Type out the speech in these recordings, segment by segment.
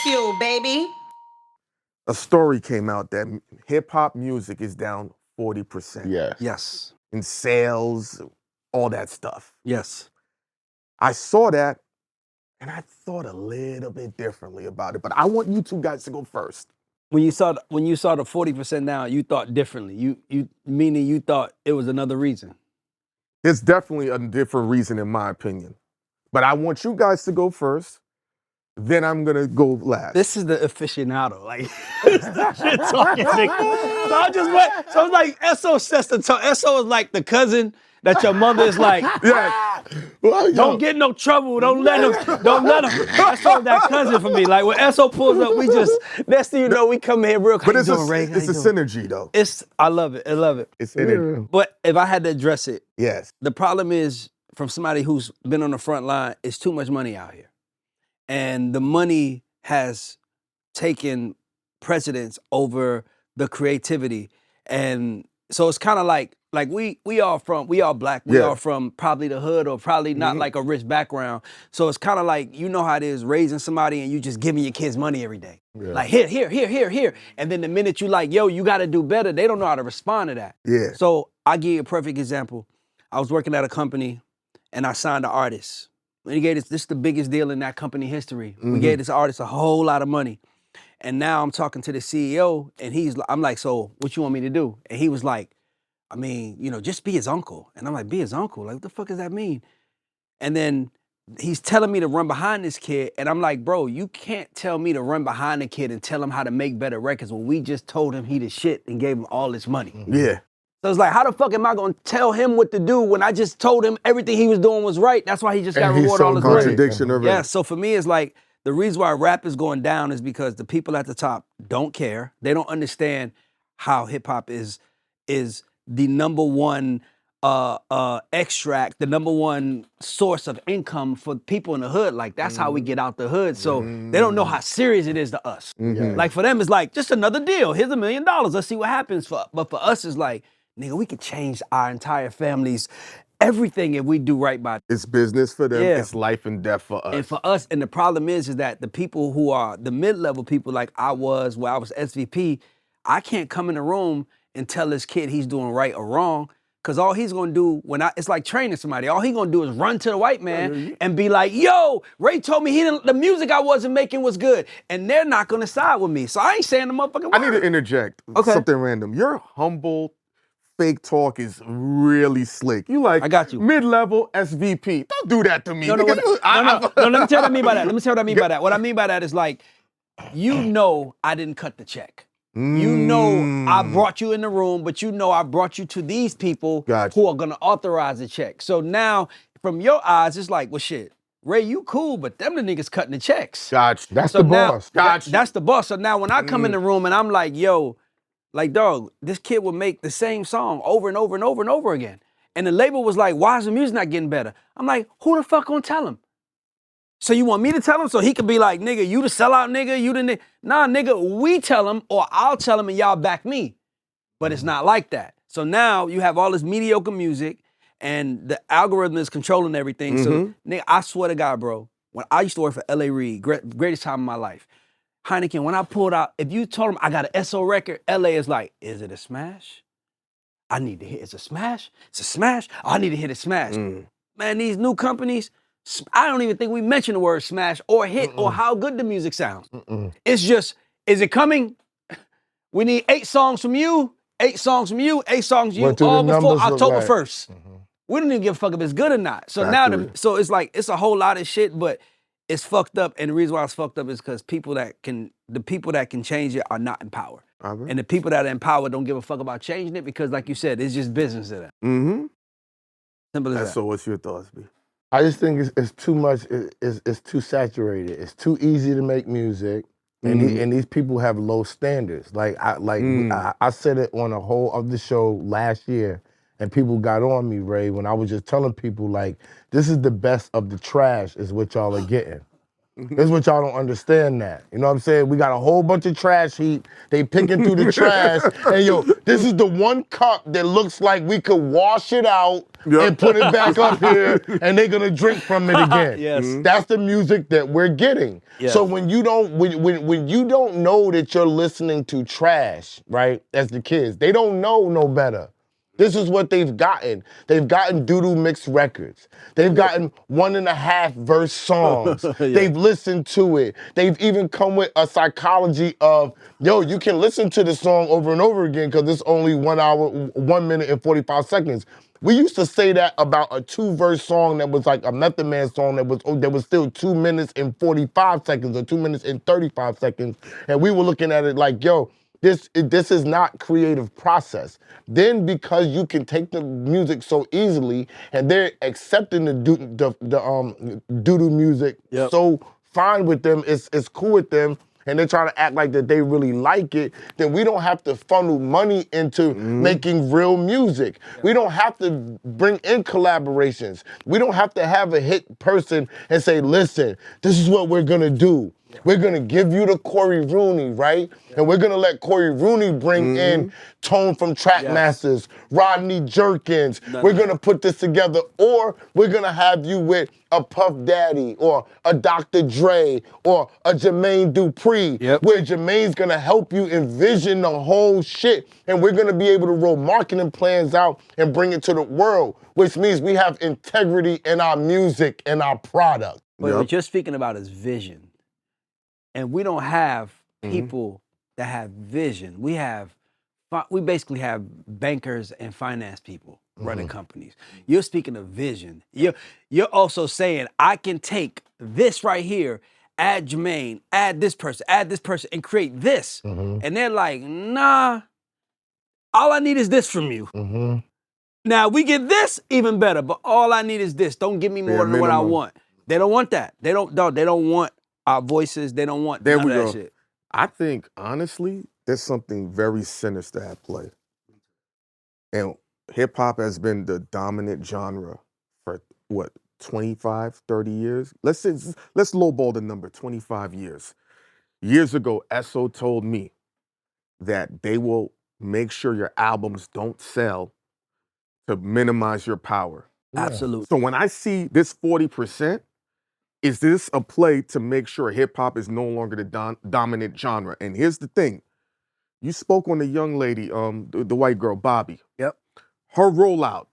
Bagfuel, baby. A story came out that hip hop music is down 40%. Yes. In sales, all that stuff. Yes. I saw that and I thought a little bit differently about it, but I want you two guys to go first. When you saw the 40% down, you thought differently. You meaning you thought it was another reason. It's definitely a different reason in my opinion. But I want you guys to go first. Then I'm gonna go last. This is the aficionado, like it's the shit talking nigga. So I just went. So it's like SO says to talk. SO is like the cousin that your mother is like. Yeah. Well, don't get in no trouble. Don't let him. SO is that cousin for me. Like when SO pulls up, we just next thing you know, we come here real. But it's a synergy though. I love it. I love it. It's energy. But if I had to address it, yes. The problem is from somebody who's been on the front line. It's too much money out here. And the money has taken precedence over the creativity. And so it's kind of like we all black, we all from probably the hood or probably not like a rich background. So it's kind of like, you know how it is raising somebody and you just giving your kids money every day. Yeah. Like here. And then the minute you like, yo, you got to do better, they don't know how to respond to that. Yeah. So I'll give you a perfect example. I was working at a company and I signed an artist. We gave this is the biggest deal in that company history. We gave this artist a whole lot of money. And now I'm talking to the CEO and I'm like, so what you want me to do? And he was like, I mean, just be his uncle. And I'm like, be his uncle? Like, what the fuck does that mean? And then he's telling me to run behind this kid. And I'm like, bro, you can't tell me to run behind the kid and tell him how to make better records when we just told him he the shit and gave him all this money. Yeah. So it's like, how the fuck am I gonna tell him what to do when I just told him everything he was doing was right? That's why he just got rewarded all his money. Contradiction already. Yeah, so for me, it's like, the reason why rap is going down is because the people at the top don't care. They don't understand how hip hop is the number one extract, the number one source of income for people in the hood. Like, that's how we get out the hood. So they don't know how serious it is to us. Like, for them, it's like, just another deal. Here's $1 million. Let's see what happens. But for us, it's like, nigga, we could change our entire family's everything if we do right by it. It's business for them. Yeah. It's life and death for us. And for us, and the problem is that the people who are the mid-level people like I was, where I was SVP, I can't come in the room and tell this kid he's doing right or wrong, because all he's gonna do it's like training somebody. All he's gonna do is run to the white man and be like, yo, Ray told me the music I wasn't making was good. And they're not gonna side with me. So I ain't saying the motherfucking word. I need to interject something random. You're humble. Fake talk is really slick. You like, I got you. Mid-level SVP. Don't do that to me. No, let me tell you what I mean by that. What I mean by that is like, I didn't cut the check. I brought you in the room, but I brought you to these people who are gonna authorize the check. So now, from your eyes, it's like, well, shit, Ray, you cool, but them the niggas cutting the checks. Gotcha. That's the boss. Gotcha. That's the boss. So now when I come in the room and I'm like, yo, like, dog, this kid would make the same song over and over and over and over again. And the label was like, why is the music not getting better? I'm like, who the fuck gonna tell him? So you want me to tell him so he could be like, nigga, you the sellout nigga, you the nigga. Nah, nigga, we tell him or I'll tell him and y'all back me. But it's not like that. So now you have all this mediocre music and the algorithm is controlling everything. So, nigga, I swear to God, bro, when I used to work for L.A. Reid, greatest time of my life, Heineken, when I pulled out, if you told him I got an SO record, LA is like, is it a smash? I need to hit, it's a smash? It's a smash? Oh, I need to hit a smash. Man, these new companies, I don't even think we mention the word smash or hit or how good the music sounds. It's just, is it coming? We need 8 songs from you, 8 songs from you, 8 songs from you, all before October 1st. We don't even give a fuck if it's good or not. So so it's like, it's a whole lot of shit, but it's fucked up, and the reason why it's fucked up is because the people that can change it are not in power. And the people that are in power don't give a fuck about changing it because, like you said, it's just business to them. Simple as that. So what's your thoughts, B? I just think it's too much, it's too saturated. It's too easy to make music, and these people have low standards. I said it on a whole of the show last year, and people got on me, Ray, when I was just telling people, like, this is the best of the trash is what y'all are getting. This is what y'all don't understand that. You know what I'm saying? We got a whole bunch of trash heap. They picking through the trash. And yo, this is the one cup that looks like we could wash it out and put it back up here and they're gonna drink from it again. Yes. That's the music that we're getting. Yes. So when you don't when you don't know that you're listening to trash, right, as the kids, they don't know no better. This is what they've gotten. They've gotten doo-doo mixed records. They've gotten 1.5 verse songs. They've listened to it. They've even come with a psychology of, yo, you can listen to this song over and over again because it's only 1 hour, 1 minute and 45 seconds. We used to say that about a 2-verse song that was like a Method Man song that was still 2 minutes and 45 seconds or 2 minutes and 35 seconds. And we were looking at it like, yo, this is not creative process. Then because you can take the music so easily and they're accepting the doo-doo music so fine with them, it's cool with them, and they're trying to act like that they really like it, then we don't have to funnel money into making real music. We don't have to bring in collaborations. We don't have to have a hit person and say, listen, this is what we're gonna do. We're gonna give you the Corey Rooney, right? And we're gonna let Corey Rooney bring in Tone from Trackmasters, Rodney Jerkins. We're gonna put this together, or we're gonna have you with a Puff Daddy, or a Dr. Dre, or a Jermaine Dupri, where Jermaine's gonna help you envision the whole shit, and we're gonna be able to roll marketing plans out and bring it to the world, which means we have integrity in our music and our product. But what you're speaking about is vision. And we don't have people that have vision. We basically have bankers and finance people running companies. You're speaking of vision. You're also saying, I can take this right here, add Jermaine, add this person, and create this. And they're like, nah, all I need is this from you. Now we get this even better, but all I need is this. Don't give me more than what I want. They don't want that. They don't want our voices. They don't want none of that shit. I think, honestly, there's something very sinister at play. And hip-hop has been the dominant genre for, 25, 30 years? Let's lowball the number, 25 years. Years ago, SO told me that they will make sure your albums don't sell to minimize your power. Absolutely. So when I see this 40%, is this a play to make sure hip-hop is no longer the dominant genre? And here's the thing. You spoke on the young lady, the white girl, Bobby. Yep. Her rollout.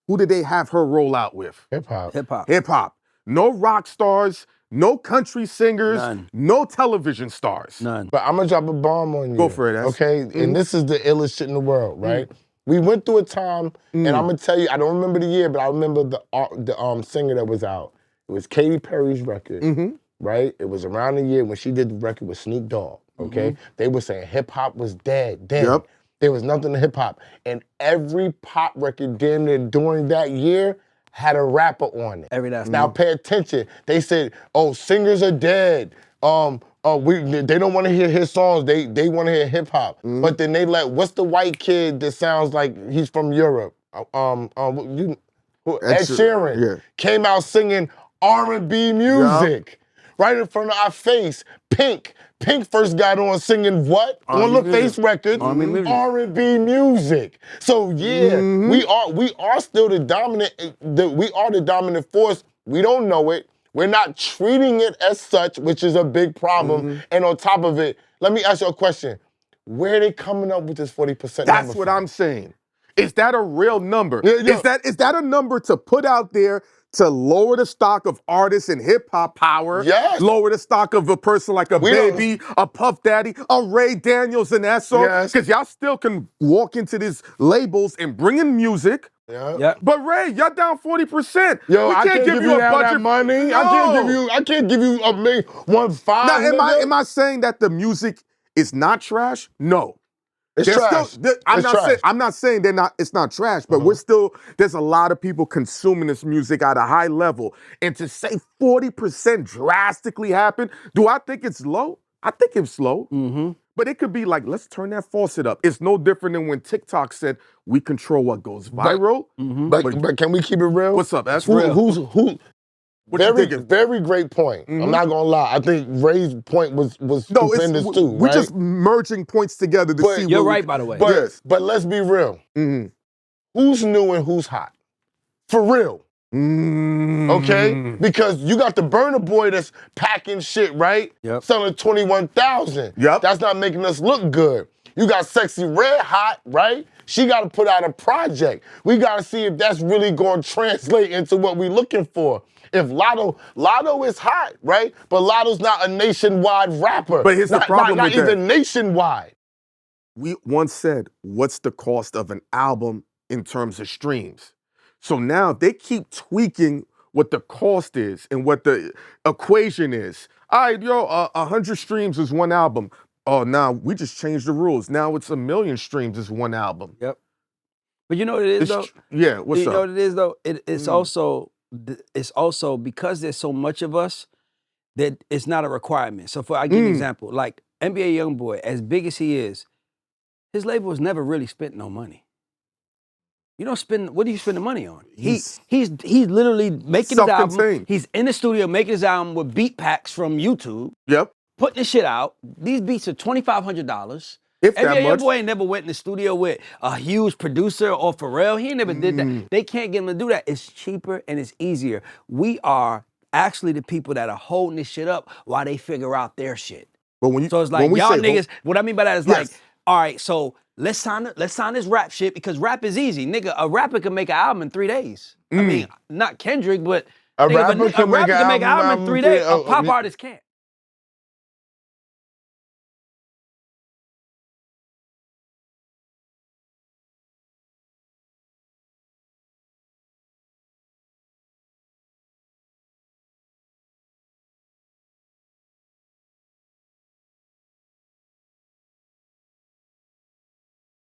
Who did they have her roll out with? Hip-hop. Hip-hop. No rock stars, no country singers, None. no television stars. None. But I'm gonna drop a bomb on you. Go for it, S. Okay? And this is the illest shit in the world, right? We went through a time, and I'm gonna tell you, I don't remember the year, but I remember the singer that was out. It was Katy Perry's record, right? It was around the year when she did the record with Snoop Dogg, okay? They were saying hip-hop was dead then. There was nothing to hip-hop. And every pop record damn near during that year had a rapper on it. Every last Now pay attention. They said, oh, singers are dead. They don't want to hear his songs. They want to hear hip-hop. But then they what's the white kid that sounds like he's from Europe? Ed Sheeran came out singing R&B music right in front of our face. Pink first got on singing what? On the Face Records, R&B music. So we are still the dominant force. We don't know it. We're not treating it as such, which is a big problem. And on top of it, let me ask you a question. Where are they coming up with this 40% number? That's what I'm saying. Is that a real number? Is that a number to put out there to lower the stock of artists and hip-hop power? Yes. Lower the stock of a person like a Baby, a Puff Daddy, a Ray Daniels, and that sort? Because y'all still can walk into these labels and bring in music. But Ray, y'all down 40%. Yo, we I can't give you a budget money. No. I can't give you a $1.5 million. Now, am I saying that the music is not trash? No. It's trash. I'm not saying it's not trash, but there's a lot of people consuming this music at a high level. And to say 40% drastically happened, do I think it's low? I think it's low. But it could be like, let's turn that faucet up. It's no different than when TikTok said, we control what goes viral. But can we keep it real? What's up? That's real. What you Very, thinking? very great point. I'm not gonna lie. I think Ray's point was stupendous too. We're right? just merging points together to see. You're where right, by the way. But yes. but let's be real. Who's new and who's hot? For real. Okay? Because you got the Burner Boy that's packing shit, right? Yep. Selling 21,000. Yep. That's not making us look good. You got Sexy Red Hot, right? She got to put out a project. We got to see if that's really going to translate into what we're looking for. If Lotto is hot, right? But Lotto's not a nationwide rapper. But here's the problem not with that. even nationwide. We once said, what's the cost of an album in terms of streams? So now they keep tweaking what the cost is and what the equation is. All right, 100 streams is one album. Oh, now we just changed the rules. Now it's 1 million streams is one album. Yep. But you know what it is, though? Yeah, what's up? You know what it is, though? It's also because there's so much of us that it's not a requirement. So I give you an example, like NBA YoungBoy, as big as he is, his label has never really spent no money. You don't spend. What do you spend the money on? He's literally making his album. Self-contained. He's in the studio making his album with beat packs from YouTube. Yep. Putting this shit out. These beats are $2,500. If that NBA much. YoungBoy ain't never went in the studio with a huge producer or Pharrell. He never did that. They can't get him to do that. It's cheaper and it's easier. We are actually the people that are holding this shit up while they figure out their shit. But when you, So it's like, when we y'all say, niggas, what I mean by that is Yes. like, all right, so let's sign this rap shit because rap is easy. Nigga, a rapper can make an album in 3 days. I mean, not Kendrick, but A nigga, rapper can make an an album in 3 days. A pop artist can't.